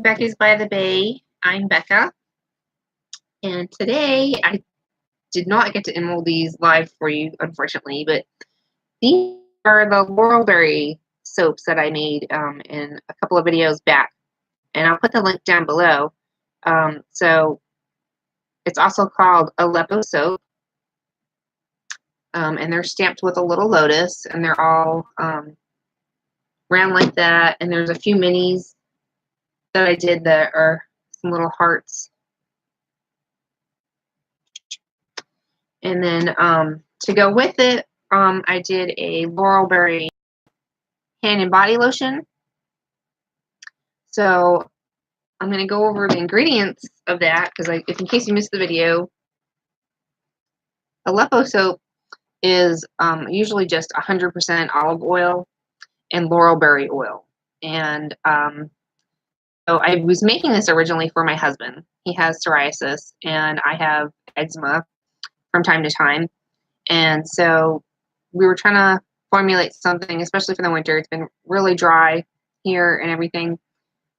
Beccas by the Bay. I'm Becca, and today I did not get to enroll these live for you, unfortunately, but these are the Laurel soaps that I made in a couple of videos back, and I'll put the link down below. So it's also called Aleppo Soap, and they're stamped with a little lotus, and they're all round like that, and there's a few minis that I did that are some little hearts. And then to go with it, I did a Laurel Berry hand and body lotion. So I'm going to go over the ingredients of that because if in case you missed the video, Aleppo soap is usually just 100% olive oil and laurel berry oil. And so I was making this originally for my husband. He has psoriasis and I have eczema from time to time. And so we were trying to formulate something, especially for the winter. It's been really dry here and everything.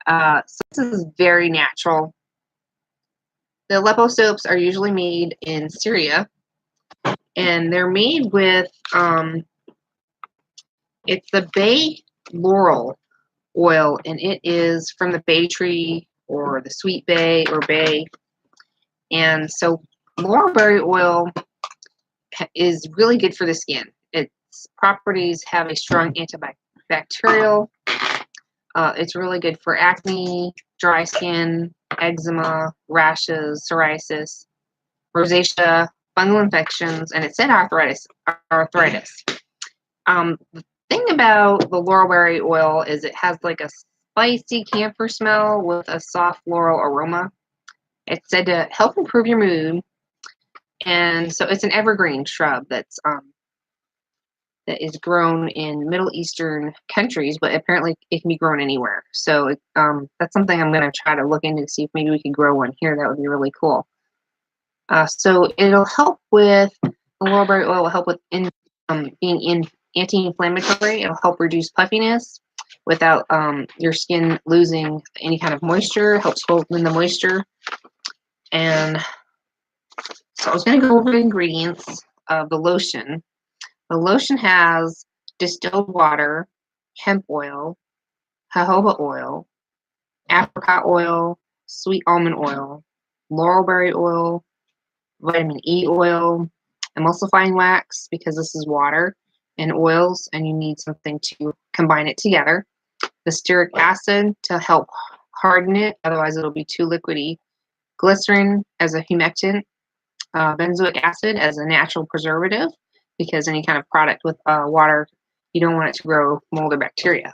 So this is very natural. The Aleppo soaps are usually made in Syria, and they're made with, it's the bay laurel oil, and it is from the bay tree or the sweet bay or bay. And so laurel berry oil is really good for the skin. Its properties have a strong antibacterial. It's really good for acne, dry skin, eczema, rashes, psoriasis, rosacea, fungal infections, and it said arthritis. The thing about the laurel berry oil is it has like a spicy camphor smell with a soft floral aroma. It's said to help improve your mood, and so it's an evergreen shrub that is grown in Middle Eastern countries, but apparently it can be grown anywhere. So that's something I'm going to try to look into to see if maybe we could grow one here. That would be really cool. So it'll help with, the laurel berry oil will help with being anti-inflammatory. It'll help reduce puffiness without your skin losing any kind of moisture. Helps hold in the moisture. And so I was going to go over the ingredients of the lotion. The lotion has distilled water, hemp oil, jojoba oil, apricot oil, sweet almond oil, laurel berry oil, vitamin E oil, emulsifying wax, because this is water and oils and you need something to combine it together. The stearic acid to help harden it, otherwise it'll be too liquidy. Glycerin as a humectant. Benzoic acid as a natural preservative, because any kind of product with water, you don't want it to grow mold or bacteria.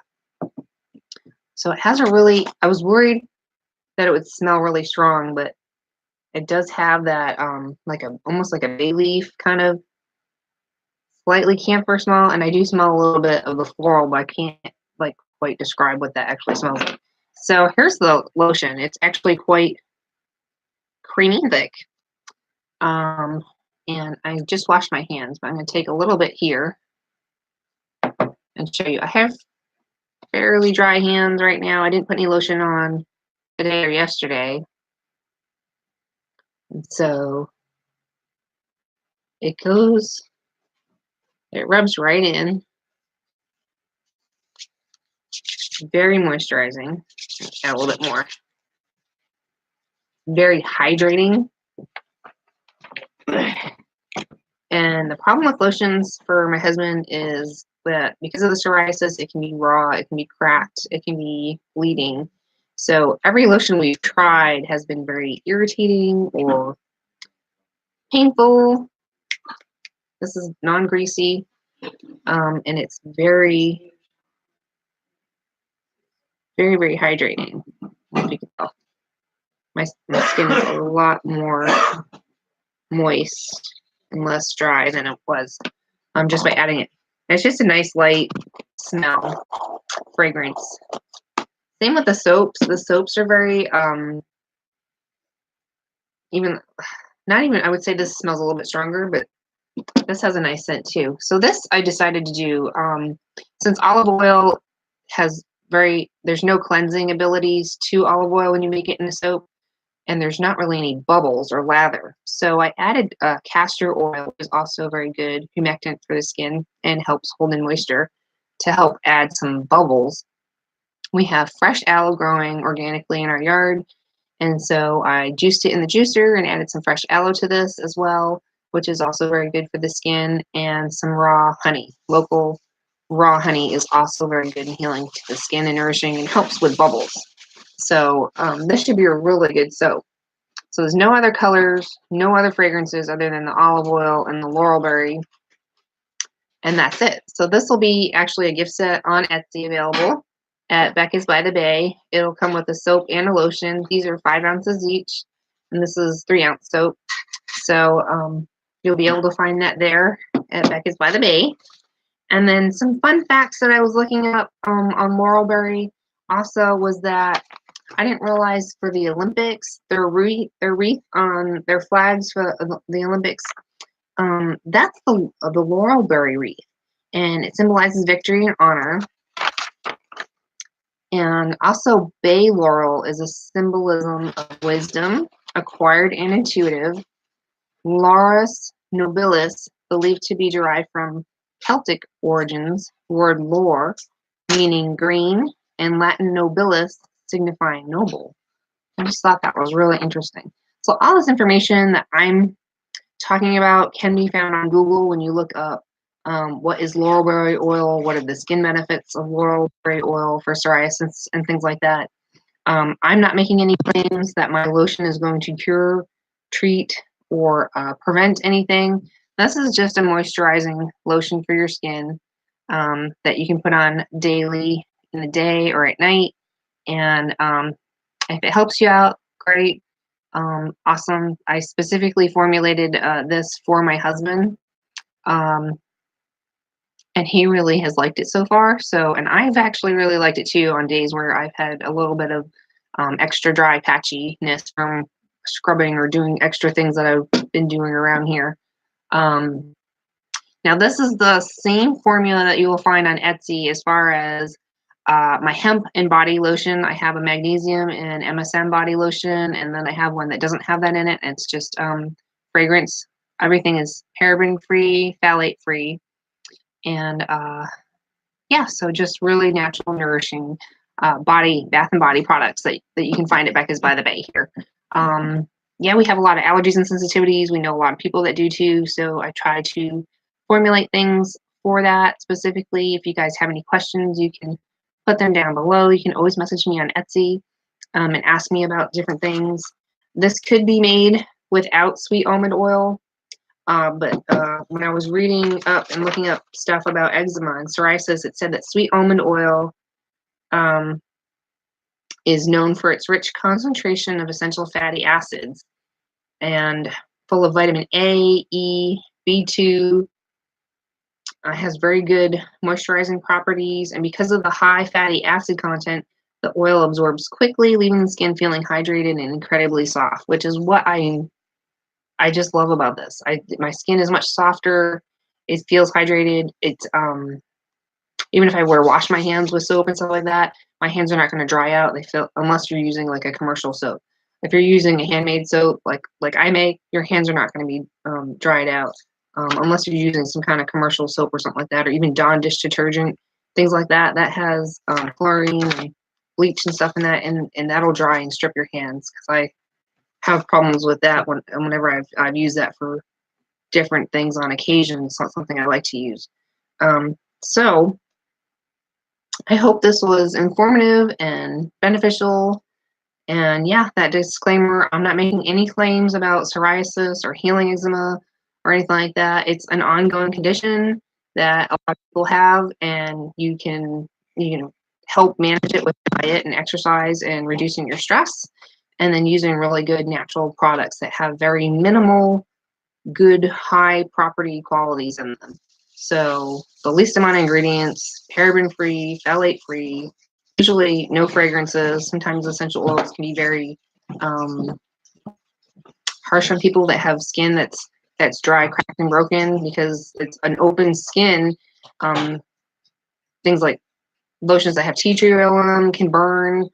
So it has a really, I was worried that it would smell really strong, but it does have that almost like a bay leaf kind of slightly camphor smell, and I do smell a little bit of the floral, but I can't quite describe what that actually smells like. So here's the lotion. It's actually quite creamy and thick. And I just washed my hands, but I'm going to take a little bit here and show you. I have fairly dry hands right now. I didn't put any lotion on today or yesterday. And so it rubs right in. Very moisturizing. Add a little bit more. Very hydrating. And the problem with lotions for my husband is that because of the psoriasis, it can be raw, it can be cracked, it can be bleeding. So every lotion we've tried has been very irritating or painful. This is non-greasy, and it's very, very, very hydrating. As you can tell. My skin is a lot more moist and less dry than it was just by adding it. And it's just a nice light smell, fragrance. Same with the soaps. The soaps are very I would say this smells a little bit stronger, but this has a nice scent too. So this I decided to do since olive oil has there's no cleansing abilities to olive oil when you make it in a soap, and there's not really any bubbles or lather. So I added castor oil, which is also a very good humectant for the skin and helps hold in moisture to help add some bubbles. We have fresh aloe growing organically in our yard, and so I juiced it in the juicer and added some fresh aloe to this as well, which is also very good for the skin, and some raw honey. Local raw honey is also very good in healing to the skin and nourishing and helps with bubbles. So this should be a really good soap. So there's no other colors, no other fragrances other than the olive oil and the laurel berry, and that's it. So this will be actually a gift set on Etsy available at Beccas By The Bay. It'll come with a soap and a lotion. These are 5 ounces each, and this is 3-ounce soap. So you'll be able to find that there at Beccas By The Bay. And then some fun facts that I was looking up on laurel berry also was that I didn't realize for the Olympics, their wreath on their flags for the Olympics, that's the laurel berry wreath, and it symbolizes victory and honor. And also, bay laurel is a symbolism of wisdom, acquired and intuitive. Laurus nobilis, believed to be derived from Celtic origins, word lor, meaning green, and Latin nobilis, signifying noble. I just thought that was really interesting. So all this information that I'm talking about can be found on Google when you look up what is laurel berry oil, what are the skin benefits of laurel berry oil for psoriasis and things like that. I'm not making any claims that my lotion is going to cure, treat, or prevent anything. This is just a moisturizing lotion for your skin that you can put on daily in the day or at night. And if it helps you out, great. Awesome. I specifically formulated this for my husband, and he really has liked it so far. So, and I've actually really liked it too on days where I've had a little bit of extra dry patchiness from scrubbing or doing extra things that I've been doing around here. Now, this is the same formula that you will find on Etsy as far as my hemp and body lotion. I have a magnesium and MSM body lotion, and then I have one that doesn't have that in it. It's just fragrance. Everything is paraben free, phthalate free, and yeah, so just really natural, nourishing bath and body products that you can find at Beccas By The Bay here. Yeah, we have a lot of allergies and sensitivities. We know a lot of people that do too, so I try to formulate things for that specifically. If you guys have any questions, you can put them down below. You can always message me on Etsy and ask me about different things. This could be made without sweet almond oil, but when I was reading up and looking up stuff about eczema and psoriasis, it said that sweet almond oil is known for its rich concentration of essential fatty acids and full of vitamin A, E, B2, has very good moisturizing properties, and because of the high fatty acid content, the oil absorbs quickly, leaving the skin feeling hydrated and incredibly soft, which is what I just love about this. My skin is much softer. It feels hydrated. It's even if I were to wash my hands with soap and stuff like that, my hands are not going to dry out. They feel, unless you're using like a commercial soap. If you're using a handmade soap like I make, your hands are not going to be dried out. Unless you're using some kind of commercial soap or something like that, or even Dawn dish detergent, things like that, that has chlorine and bleach and stuff in that, and that'll dry and strip your hands, because I have problems with that whenever I've used that for different things on occasion. It's not something I like to use. So I hope this was informative and beneficial. And yeah, that disclaimer, I'm not making any claims about psoriasis or healing eczema or anything like that. It's an ongoing condition that a lot of people have, and you can help manage it with diet and exercise and reducing your stress, and then using really good natural products that have very minimal, good, high property qualities in them. So the least amount of ingredients, paraben free, phthalate free, usually no fragrances. Sometimes essential oils can be very harsh on people that have skin that's dry, cracked, and broken, because it's an open skin. Things like lotions that have tea tree oil in them can burn,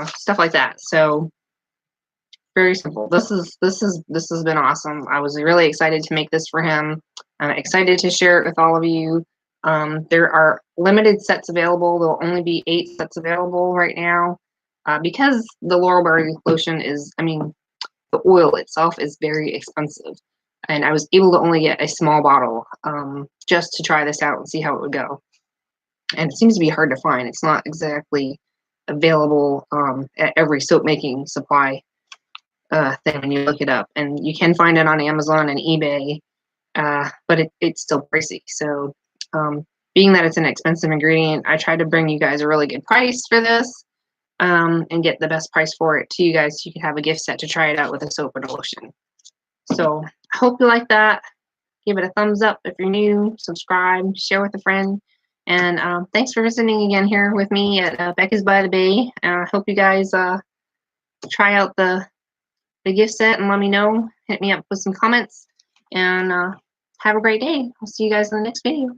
stuff like that. So very simple. This has been awesome. I was really excited to make this for him. I'm excited to share it with all of you. There are limited sets available. There'll only be 8 sets available right now, because the Laurel Berry lotion is, I mean, the oil itself is very expensive, and I was able to only get a small bottle, just to try this out and see how it would go. And it seems to be hard to find. It's not exactly available at every soap making supply thing when you look it up, and you can find it on Amazon and eBay, but it's still pricey. So being that it's an expensive ingredient, I tried to bring you guys a really good price for this, and get the best price for it to you guys, so you can have a gift set to try it out with a soap and a lotion. So I hope you like that. Give it a thumbs up if you're new, subscribe, share with a friend, and thanks for visiting again here with me at Beccas by the Bay. I hope you guys try out the gift set and let me know. Hit me up with some comments, and have a great day. I'll see you guys in the next video.